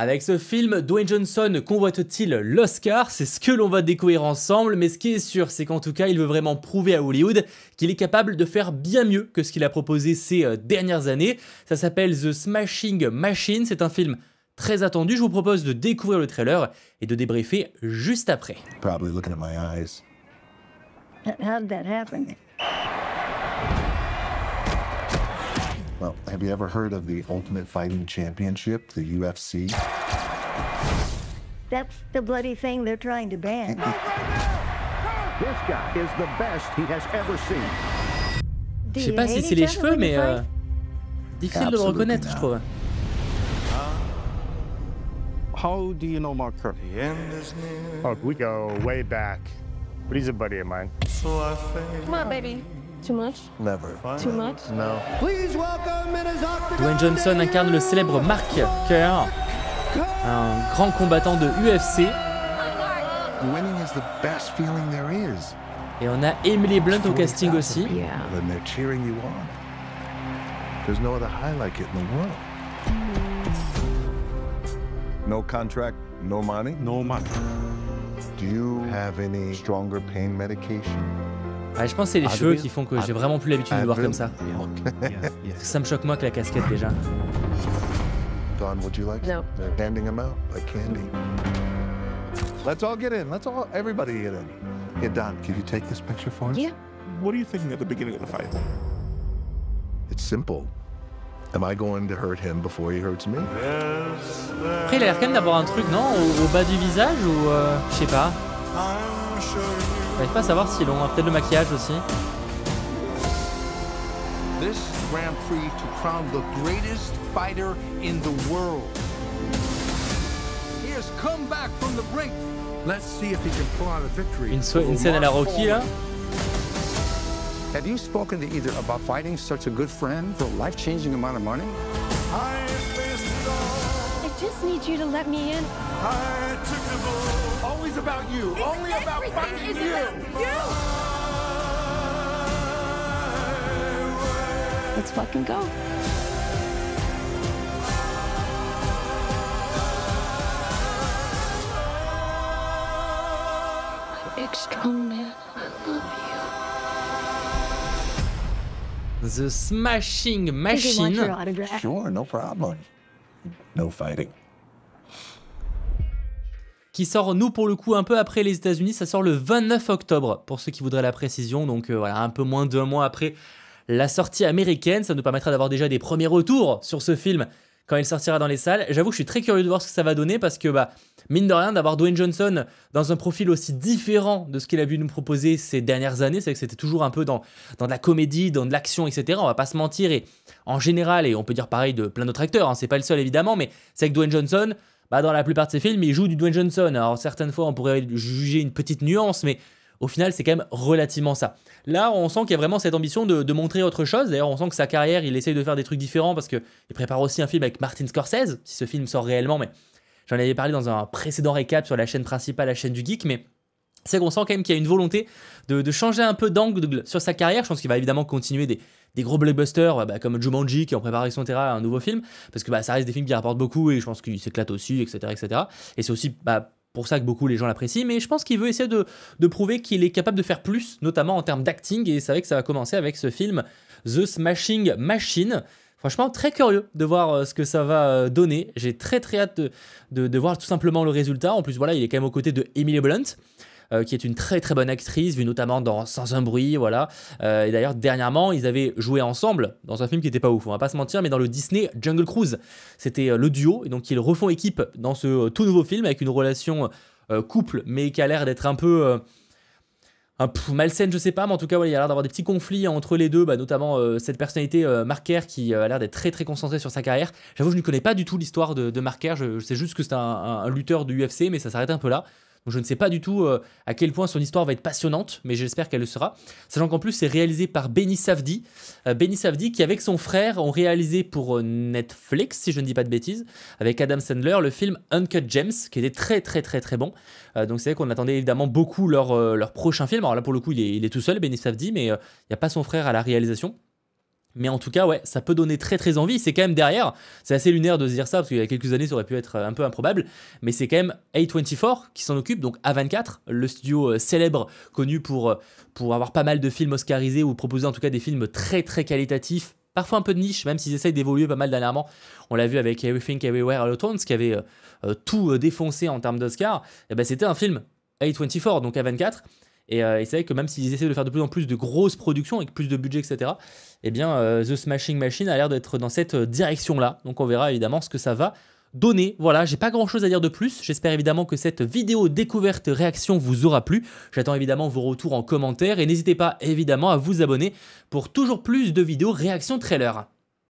Avec ce film, Dwayne Johnson convoite-t-il l'Oscar? C'est ce que l'on va découvrir ensemble, mais ce qui est sûr, c'est qu'en tout cas, il veut vraiment prouver à Hollywood qu'il est capable de faire bien mieux que ce qu'il a proposé ces dernières années. Ça s'appelle The Smashing Machine, c'est un film très attendu. Je vous propose de découvrir le trailer et de débriefer juste après. Probably looking at my eyes. How did that happen? Well, have you ever heard of the Ultimate Fighting Championship, the UFC? That's the bloody thing they're trying to ban. This guy is the best he has ever seen. Je sais pas si c'est les cheveux, mais difficile de le reconnaître, je trouve. How do you know Mark Kerr? Oh, we go way back. But he's a buddy of mine. Come on, baby. Too much? Never. Too much? No. Please welcome in his octagon. Dwayne Johnson incarne le célèbre Mark Kerr, un grand combattant de UFC. Winning is the best feeling there is. Et on a Emily Blunt au casting aussi. Yeah. Then they're cheering you on. There's no other high like it in the world. No contract, no money? No money. Do you have any stronger pain medication? Ouais, je pense que c'est les cheveux qui font que j'ai vraiment plus l'habitude de le voir comme ça. Okay. Ça me choque moins que la casquette déjà. Dawn, would you like? No. They're handing them out like candy. Let's all get in. Everybody get in. Hey, Don, can you take this picture for us? Yeah. What are you thinking at the beginning of the fight? It's simple. Am I going to hurt him before he hurts me? Après, il a l'air quand même d'avoir un truc, non, au bas du visage ou je sais pas. J'arrive pas à savoir s'ils ont peut-être le maquillage aussi. This Grand Prix to crown the greatest fighter in the world. He has come back from the brink. Let's see if he can pull out a victory. Une scène à la Rocky là. Have you spoken to either about fighting such a good friend for a life-changing amount of money? I just need you to let me in. Always about you. Only about fighting you. Let's fucking go. My big strong man, I love you. The Smashing Did you want Machine. your autograph? Sure, no problem. No fighting. Qui sort, nous, pour le coup, un peu après les États-Unis. Ça sort le 29 octobre, pour ceux qui voudraient la précision. Donc voilà, un peu moins d'un mois après la sortie américaine. Ça nous permettra d'avoir déjà des premiers retours sur ce film quand il sortira dans les salles. J'avoue que je suis très curieux de voir ce que ça va donner parce que, mine de rien, d'avoir Dwayne Johnson dans un profil aussi différent de ce qu'il a vu nous proposer ces dernières années, c'est que c'était toujours un peu dans de la comédie, dans de l'action, etc. On va pas se mentir. Et en général, et on peut dire pareil de plein d'autres acteurs, hein, c'est pas le seul évidemment, mais c'est que Dwayne Johnson, dans la plupart de ses films, il joue du Dwayne Johnson. Alors certaines fois, on pourrait juger une petite nuance, mais au final, c'est quand même relativement ça. Là, on sent qu'il y a vraiment cette ambition de montrer autre chose. D'ailleurs, on sent que sa carrière, il essaye de faire des trucs différents parce qu'il prépare aussi un film avec Martin Scorsese, si ce film sort réellement, mais j'en avais parlé dans un précédent récap sur la chaîne principale, la chaîne du Geek, mais c'est qu'on sent quand même qu'il y a une volonté de changer un peu d'angle sur sa carrière. Je pense qu'il va évidemment continuer des gros blockbusters comme Jumanji qui est en préparation, etc., un nouveau film, parce que ça reste des films qui rapportent beaucoup et je pense qu'il s'éclate aussi, etc., etc. Et c'est aussi pour ça que beaucoup les gens l'apprécient, mais je pense qu'il veut essayer de prouver qu'il est capable de faire plus, notamment en termes d'acting, et c'est vrai que ça va commencer avec ce film The Smashing Machine. Franchement, très curieux de voir ce que ça va donner. J'ai très très hâte de voir tout simplement le résultat. En plus, voilà, il est quand même aux côtés de Emily Blunt, qui est une très très bonne actrice, vue notamment dans Sans un bruit, voilà. Et d'ailleurs, dernièrement, ils avaient joué ensemble dans un film qui n'était pas ouf, on va pas se mentir, mais dans le Disney Jungle Cruise. C'était le duo, et donc ils refont équipe dans ce tout nouveau film, avec une relation couple, mais qui a l'air d'être un peu malsaine, je sais pas, mais en tout cas, il y a l'air d'avoir des petits conflits entre les deux, notamment cette personnalité Mark Kerr qui a l'air d'être très très concentré sur sa carrière. J'avoue, je ne connais pas du tout l'histoire de Mark Kerr, je sais juste que c'est un lutteur de UFC, mais ça s'arrête un peu là. Donc je ne sais pas du tout à quel point son histoire va être passionnante, mais j'espère qu'elle le sera. Sachant qu'en plus, c'est réalisé par Benny Safdie. Benny Safdie qui, avec son frère, ont réalisé pour Netflix, si je ne dis pas de bêtises, avec Adam Sandler, le film Uncut Gems, qui était très très très très bon. Donc c'est vrai qu'on attendait évidemment beaucoup leur prochain film. Alors là, pour le coup, il est tout seul, Benny Safdie, mais il n'y a pas son frère à la réalisation. Mais en tout cas, ouais, ça peut donner très envie. C'est quand même derrière, c'est assez lunaire de se dire ça, parce qu'il y a quelques années, ça aurait pu être un peu improbable. Mais c'est quand même A24 qui s'en occupe, donc A24, le studio célèbre, connu pour avoir pas mal de films oscarisés, ou proposer en tout cas des films très qualitatifs, parfois un peu de niche, même s'ils essayent d'évoluer pas mal dernièrement. On l'a vu avec Everything Everywhere All at Once, qui avait tout défoncé en termes d'Oscar. Et ben, c'était un film A24, donc A24. Et c'est vrai que même s'ils essaient de faire de plus en plus de grosses productions avec plus de budget, etc., eh bien, The Smashing Machine a l'air d'être dans cette direction-là. Donc on verra évidemment ce que ça va donner. Voilà, j'ai pas grand-chose à dire de plus. J'espère évidemment que cette vidéo découverte réaction vous aura plu. J'attends évidemment vos retours en commentaire et n'hésitez pas évidemment à vous abonner pour toujours plus de vidéos réaction trailer.